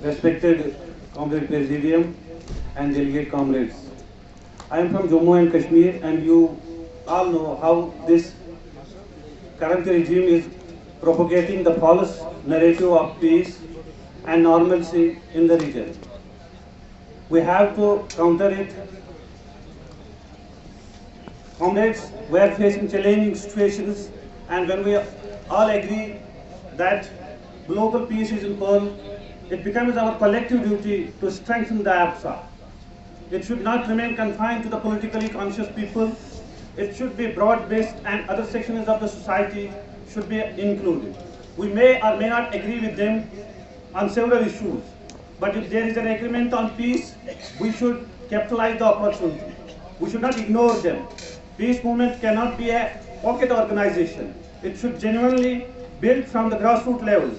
respected Comrade Presidium and delegate comrades. I am from Jammu and Kashmir, and you all know how this current regime is propagating the false narrative of peace and normalcy in the region. We have to counter it. Comrades, we are facing challenging situations, and when we all agree that global peace is important, it becomes our collective duty to strengthen the APSA. It should not remain confined to the politically conscious people. It should be broad-based, and other sections of the society should be included. We may or may not agree with them on several issues, but if there is an agreement on peace, we should capitalize the opportunity. We should not ignore them. Peace movement cannot be a pocket organization. It should genuinely build from the grassroots levels.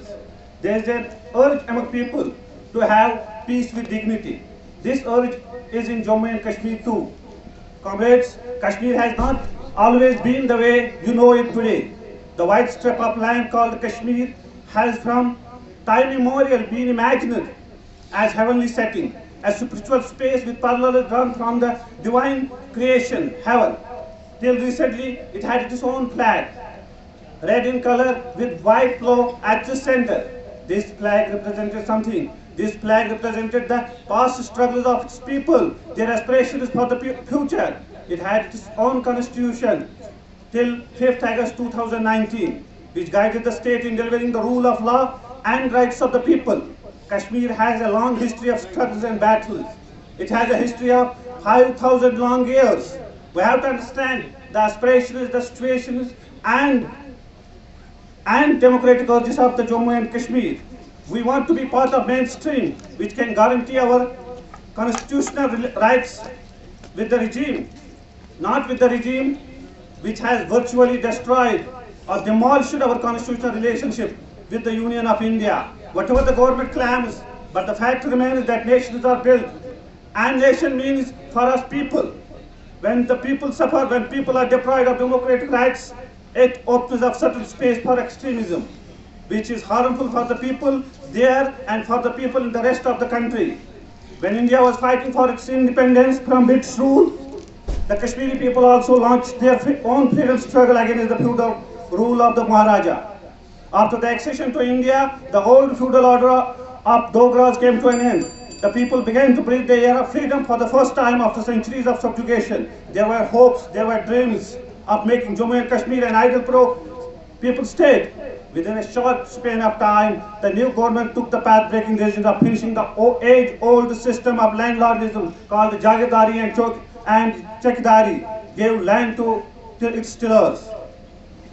There is an urge among people to have peace with dignity. This urge is in Jammu and Kashmir too. Comrades, Kashmir has not always been the way you know it today. The wide strip of land called Kashmir has from time immemorial been imagined as heavenly setting, a spiritual space with parallels drawn from the divine creation, heaven. Till recently, it had its own flag, red in color with white flow at the center. This flag represented something. This flag represented the past struggles of its people, their aspirations for the future. It had its own constitution till 5th August 2019, which guided the state in delivering the rule of law and rights of the people. Kashmir has a long history of struggles and battles. It has a history of 5,000 long years. We have to understand the aspirations, the situations, and democratic urges of the Jammu and Kashmir. We want to be part of mainstream, which can guarantee our constitutional rights with the regime, not with the regime which has virtually destroyed or demolished our constitutional relationship with the Union of India. Whatever the government claims, but the fact remains that nations are built, and nation means for us people. When the people suffer, when people are deprived of democratic rights, it opens up certain space for extremism, which is harmful for the people there and for the people in the rest of the country. When India was fighting for its independence from British rule, the Kashmiri people also launched their own freedom struggle against the feudal rule of the Maharaja. After the accession to India, the old feudal order of Dogras came to an end. The people began to breathe the air of freedom for the first time after centuries of subjugation. There were hopes, there were dreams of making Jammu and Kashmir an ideal pro-people state. Within a short span of time, the new government took the path-breaking decision of finishing the age-old system of landlordism called Jagirdari and Chakdari, gave land to its tillers.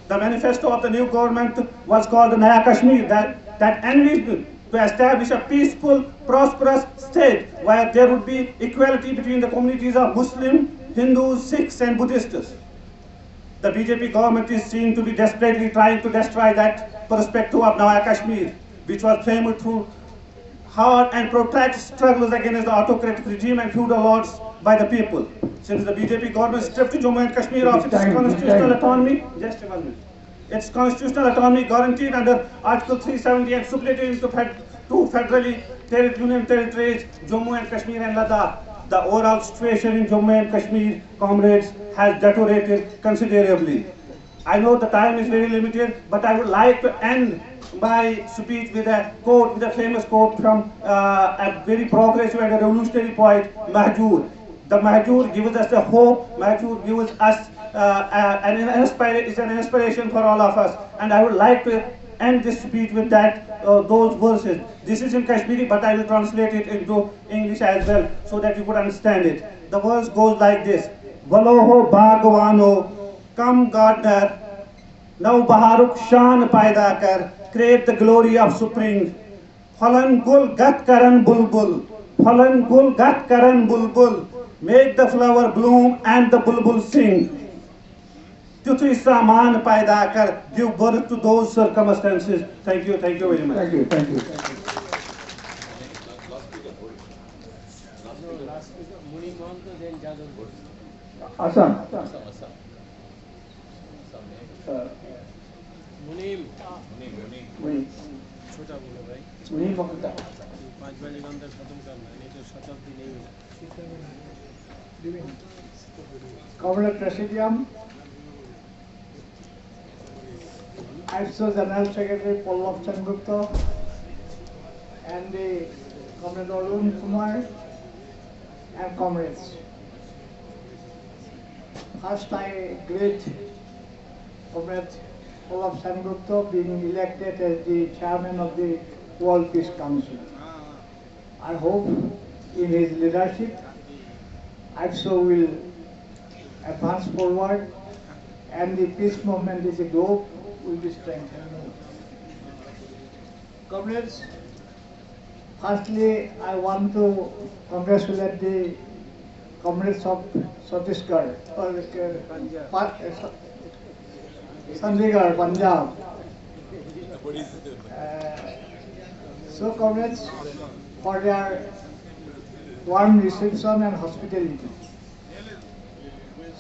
The manifesto of the new government was called the Naya Kashmir, that envisioned to establish a peaceful, prosperous state where there would be equality between the communities of Muslim, Hindus, Sikhs and Buddhists. The BJP government is seen to be desperately trying to destroy that perspective of Naya Kashmir, which was framed through hard and protracted struggles against the autocratic regime and feudal lords by the people. Since the BJP government stripped Jammu and Kashmir of its constitutional autonomy, just a moment, its constitutional autonomy guaranteed under Article 370 and split it into two federally union territories, Jammu and Kashmir and Ladakh. The overall situation in Jammu and Kashmir, comrades, has deteriorated considerably. I know the time is very limited, but I would like to end my speech with a quote, with a famous quote from a very progressive and a revolutionary poet, Mahjoor. The Mahjoor gives us the hope, Mahjoor gives us an inspiration for all of us. And I would like to end this speech with those verses. This is in Kashmiri, but I will translate it into English as well, so that you could understand it. The verse goes like this: Valoho Bhagwano, come gardener, now Baharuk Shan paida kar, create the glory of spring. Phalan gul gat karan bulbul, phalan gul gat karan bulbul, make the flower bloom and the bulbul sing. Tutu saman paida kar, give birth to those circumstances. Thank you very much. Thank you. Assam. Munim. Munim Mokhtar. Comrade Presidium, IFSO General Secretary Pallav Chandgupta, and the Comrade Arun Kumar, and comrades. First, I greet Comrade Pallav Chandgupta being elected as the chairman of the World Peace Council. I hope in his leadership, IFSO will advance forward and the peace movement as a globe will be strengthened. Comrades, firstly, I want to congratulate the comrades of Chandigarh, Chandigarh, Punjab. So, comrades, for their warm reception and hospitality.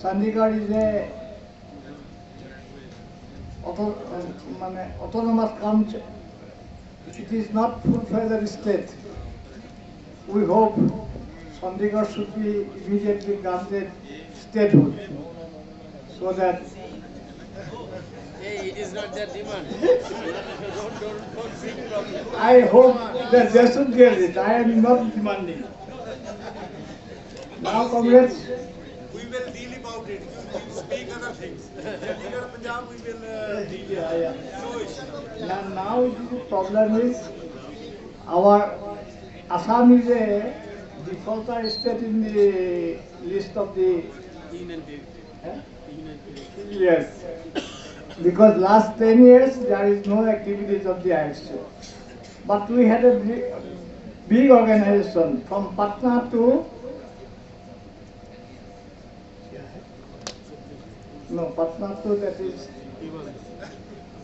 Chandigarh is a autonomous country. It is not full-fledged state. We hope Chandigarh should be immediately granted statehood, so that. Hey, it is not that demand. don't bring problem. I hope that they should get it. I am not demanding. Now, comrades. We will deal about it. You will speak other things. Chandigarh, Punjab, we will deal. Yeah. No issue. Now the problem is our Assam is a defaulter state in the list of the. Yes. Because last 10 years there is no activities of the IFSO. But we had a big organization from Patna to Patna to that is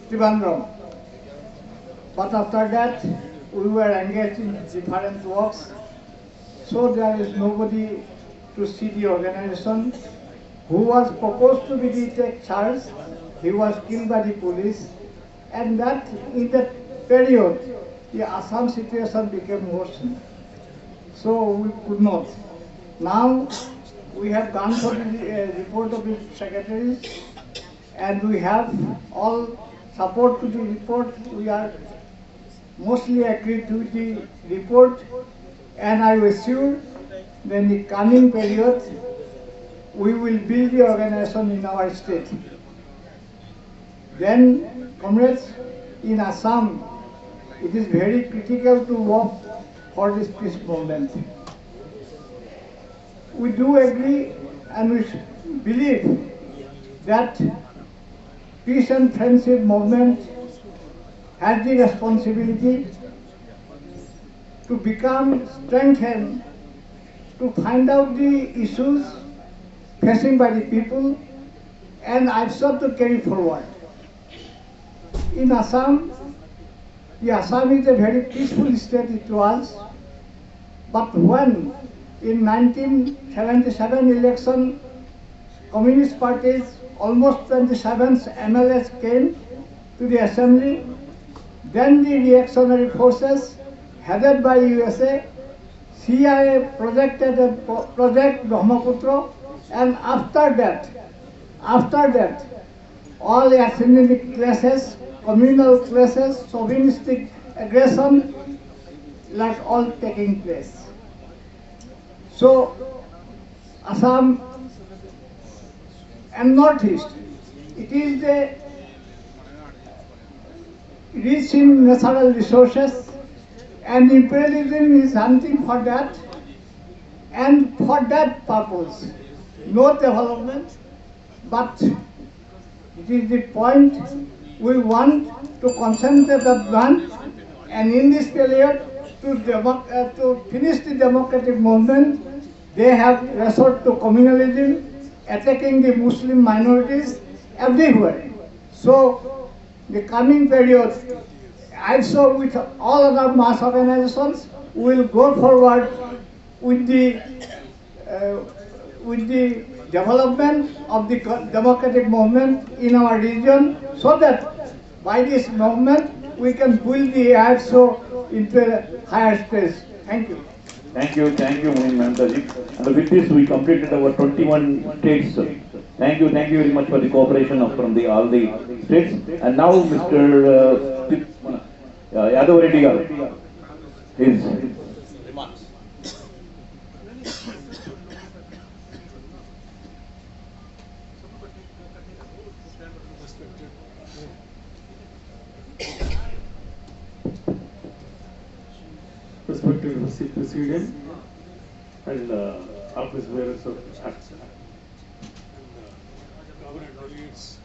Trivandrum. But after that we were engaged in different works. So there is nobody to see the organization. Who was proposed to be the take charge, he was killed by the police, and that in that period the Assam situation became worse. So we could not. Now we have gone for the report of the secretaries, and we have all support to the report. We are mostly agreed to the report, and I assure that in the coming period we will build the organization in our state. Then, comrades, in Assam, it is very critical to work for this peace movement. We do agree and we believe that peace and friendship movement has the responsibility to become strengthened, to find out the issues facing by the people, and I've sought to carry forward. In Assam, the Assam is a very peaceful state it was, but when in 1977 election, Communist parties, almost 27 MLAs came to the assembly, then the reactionary forces headed by USA, CIA projected a project Brahmaputra, and after that, all ethnic clashes, communal clashes, chauvinistic aggression, like all taking place. So, Assam and Northeast, it is the rich in natural resources, and imperialism is hunting for that, and for that purpose, no development, but it is the point we want to concentrate on, and in this period, to finish the democratic movement, they have resort to communalism, attacking the Muslim minorities everywhere. So, the coming period, also with all other mass organizations, will go forward with the development of the democratic movement in our region, so that by this movement we can build the IFSO into a higher stage. Thank you. Thank you, Mohim Mamtaji. And with this, we completed our 21 states. Thank you very much for the cooperation from the all the states. And now, Mr. Yadav Reddy garu, his Remarks. Respected President and office bearers of acts and cabinet delegates,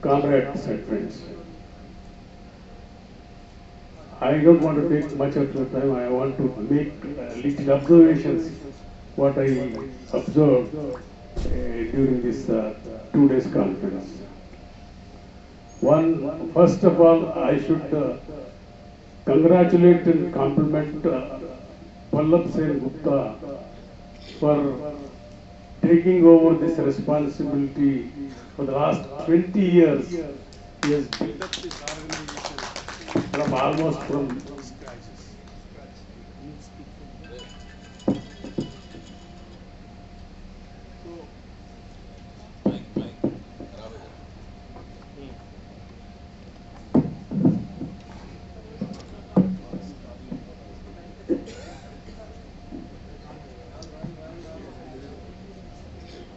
comrades and friends. I don't want to take much of your time. I want to make little observations what I observed during this 2 days conference. First of all, I should congratulate and compliment Pallab Sen Gupta for taking over this responsibility for the last 20 years. He has built up this organization from almost from scratches.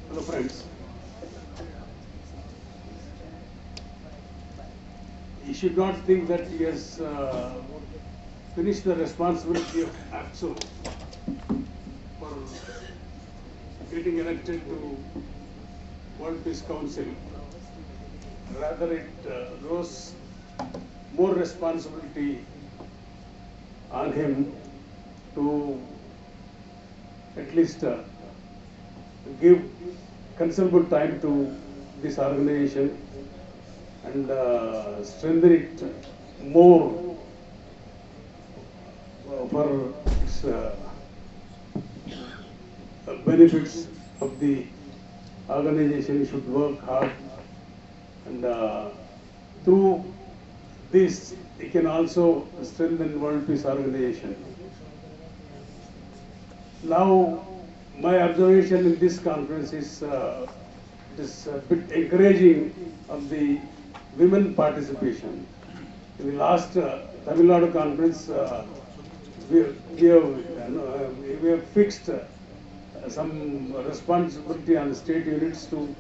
Hello friends. You should not think that he has finished the responsibility of APSO for getting elected to World Peace Council. Rather, it rose more responsibility on him to at least give considerable time to this organization and strengthen it more for its benefits of the organization. It should work hard, and through this it can also strengthen World Peace Organization. Now, my observation in this conference is it is a bit encouraging of the women participation. In the last Tamil Nadu conference, we have fixed some responsibility on the state units to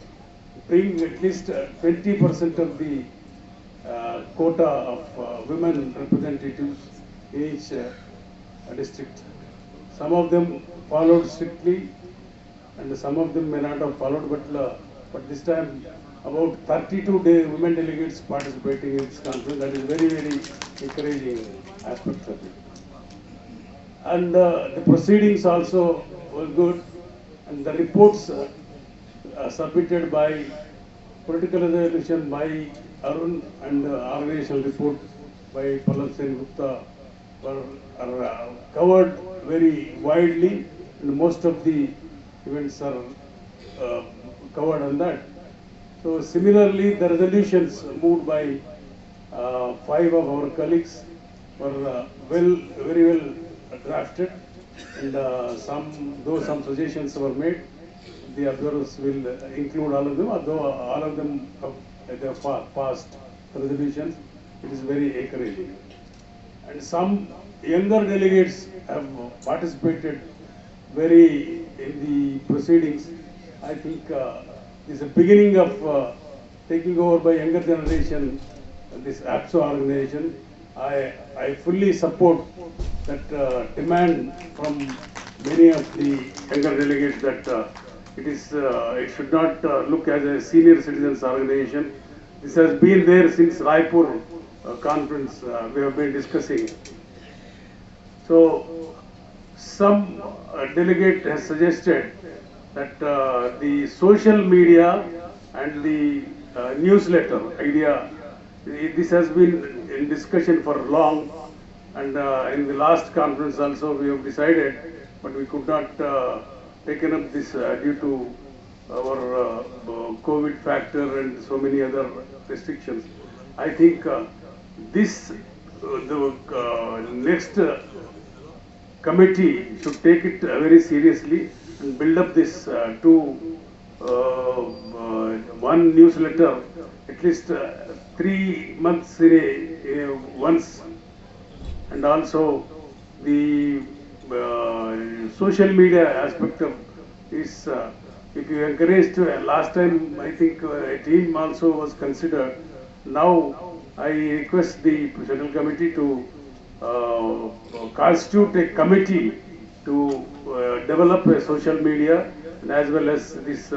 bring at least 20% of the quota of women representatives in each district. Some of them followed strictly, and some of them may not have followed, but this time about 32 women delegates participating in this conference. That is very, very encouraging aspect of it. And the proceedings also were good, and the reports submitted by political resolution by Arun and organizational report by Pallab Sen Gupta are covered very widely, and most of the events are covered on that. So similarly, the resolutions moved by 5 of our colleagues were very well drafted, and though some suggestions were made, the observers will include all of them. Although all of them they have passed resolutions, it is very encouraging. And some younger delegates have participated very in the proceedings. I think this is the beginning of taking over by younger generation this APSO organization. I fully support that demand from many of the younger delegates that it should not look as a senior citizens organization. This has been there since Raipur conference we have been discussing. So some delegate has suggested that the social media and the newsletter idea, this has been in discussion for long, and in the last conference also we have decided, but we could not taken up this due to our COVID factor and so many other restrictions. I think this the next committee should take it very seriously and build up this one newsletter at least 3 months once, and also the social media aspect of is if you encouraged last time I think a team also was considered. Now I request the Central Committee to constitute a committee to develop a social media and as well as this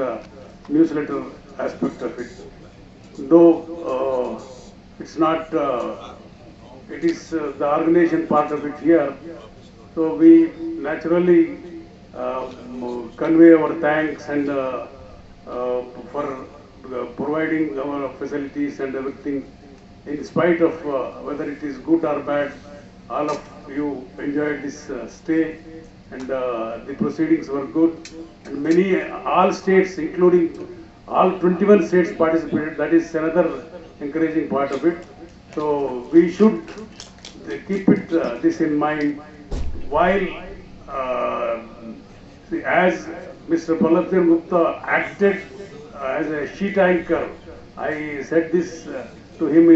newsletter aspect of it. Though it's not, it is the organization part of it here. So we naturally convey our thanks and for providing our facilities and everything. In spite of whether it is good or bad, all of you enjoyed this stay, and the proceedings were good. And all states, including all 21 states participated. That is another encouraging part of it. So we should keep it this in mind while as Mr. Pallabjan Gupta acted as a sheet anchor. I said this to him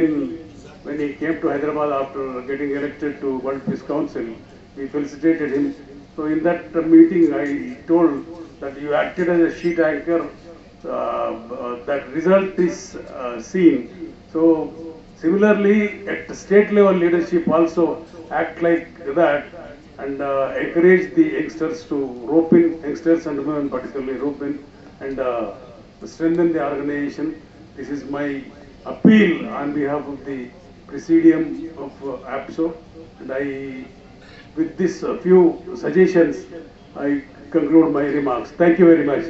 when he came to Hyderabad after getting elected to World Peace Council. We felicitated him. So in that meeting, I told that you acted as a sheet anchor. That result is seen. So similarly, at state level leadership also act like that and encourage the youngsters to rope in, youngsters and women particularly rope in, and strengthen the organization. This is my appeal on behalf of the Presidium of APSO, and with this few suggestions, I conclude my remarks. Thank you very much.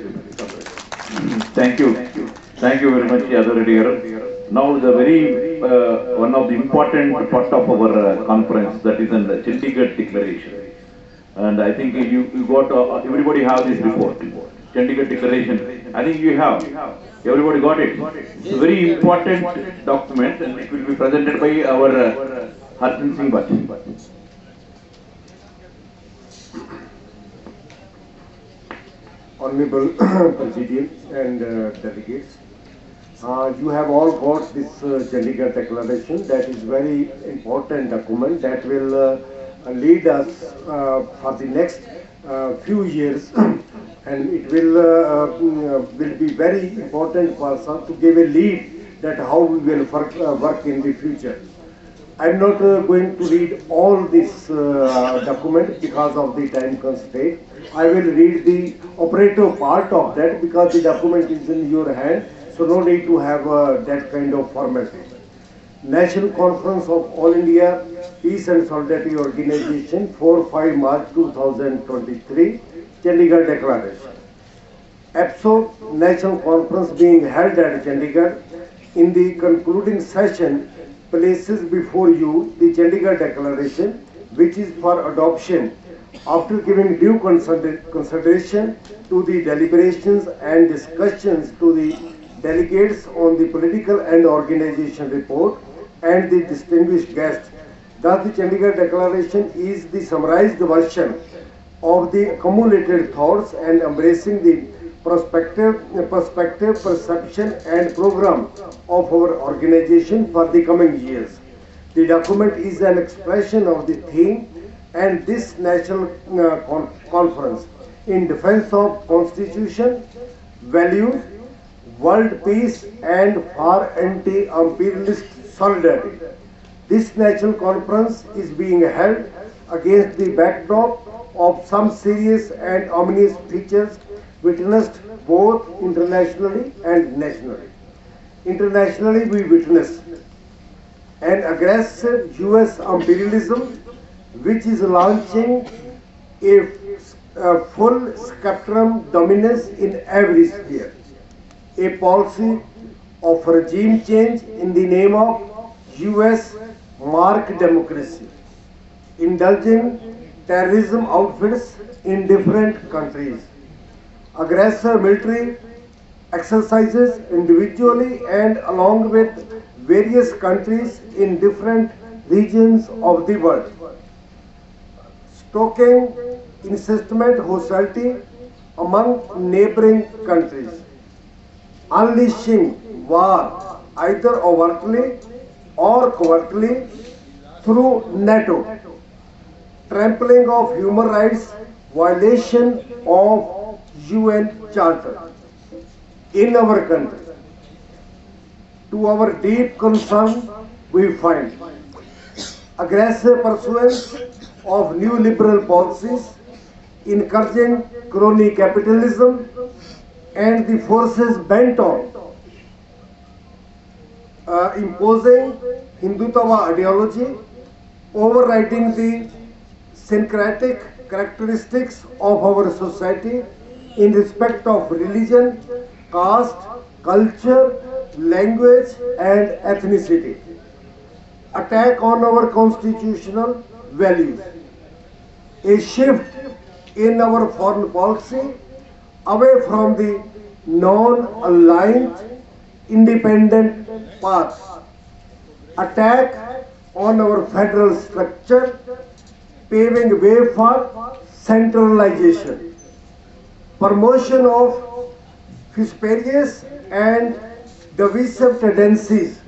Thank you. Thank you very much, Yadar dear. Now the very one of the important part of our conference, that is in the Chandigarh Declaration. And I think you got, everybody have this report, Chandigarh Declaration. I think you have. Everybody got it. It's a very important document and it will be presented by our Harjan Singh Bhatt. Honorable Presidium and delegates, you have all got this Chandigarh Declaration. That is very important document that will lead us for the next few years, and it will be very important for us to give a lead that how we will work in the future. I'm not going to read all this document because of the time constraint. I will read the operative part of that because the document is in your hand, so no need to have that kind of formality. National Conference of All India Peace and Solidarity Organization, 4-5 March 2023, Chandigarh Declaration. APSO National Conference being held at Chandigarh, in the concluding session, places before you the Chandigarh Declaration, which is for adoption after giving due consideration to the deliberations and discussions to the delegates on the political and organization report and the distinguished guests. Thus, the Chandigarh Declaration is the summarized version of the accumulated thoughts and embracing the perspective, perception and program of our organization for the coming years. The document is an expression of the theme and this national conference in defense of constitution, values, world peace and for anti-imperialist solidarity. This national conference is being held against the backdrop of some serious and ominous features witnessed both internationally and nationally. Internationally, we witness an aggressive US imperialism which is launching a full spectrum dominance in every sphere, a policy of regime change in the name of US mark democracy, indulging terrorism outfits in different countries, aggressive military exercises individually and along with various countries in different regions of the world, stoking incessant hostility among neighboring countries, unleashing war either overtly or covertly through NATO, trampling of human rights, violation of UN Charter in our country. To our deep concern, we find aggressive pursuance of new liberal policies, encouraging crony capitalism, and the forces bent on imposing Hindutva ideology, overriding the syncretic characteristics of our society in respect of religion, caste, culture, language, and ethnicity. Attack on our constitutional values. A shift in our foreign policy away from the non-aligned independent path. Attack on our federal structure, paving way for centralization. Promotion of suspicious and divisive tendencies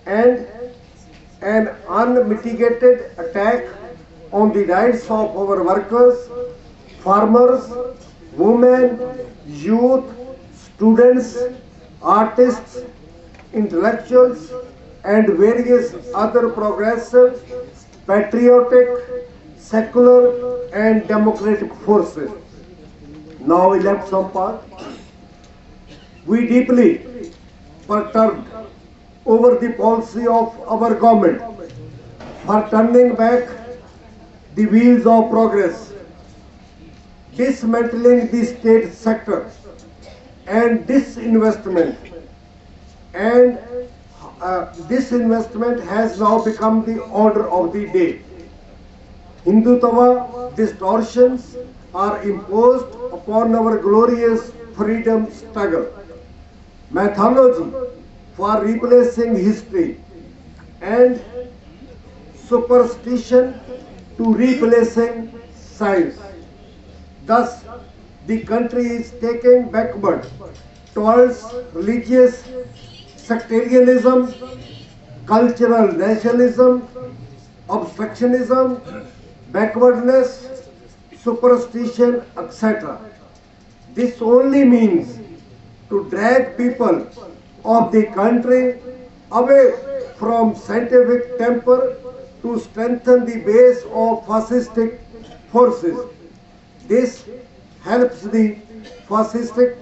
and an unmitigated attack on the rights of our workers, farmers, women, youth, students, artists, intellectuals, and various other progressive, patriotic, secular, and democratic forces. Now we left some part. We deeply perturbed over the policy of our government for turning back the wheels of progress, dismantling the state sector, and disinvestment. And disinvestment has now become the order of the day. Hindutva distortions are imposed upon our glorious freedom struggle. Mythology for replacing history and superstition to replacing science. Thus, the country is taking backward towards religious sectarianism, cultural nationalism, obstructionism, backwardness, superstition, etc. This only means to drag people of the country away from scientific temper to strengthen the base of fascistic forces. This helps the fascistic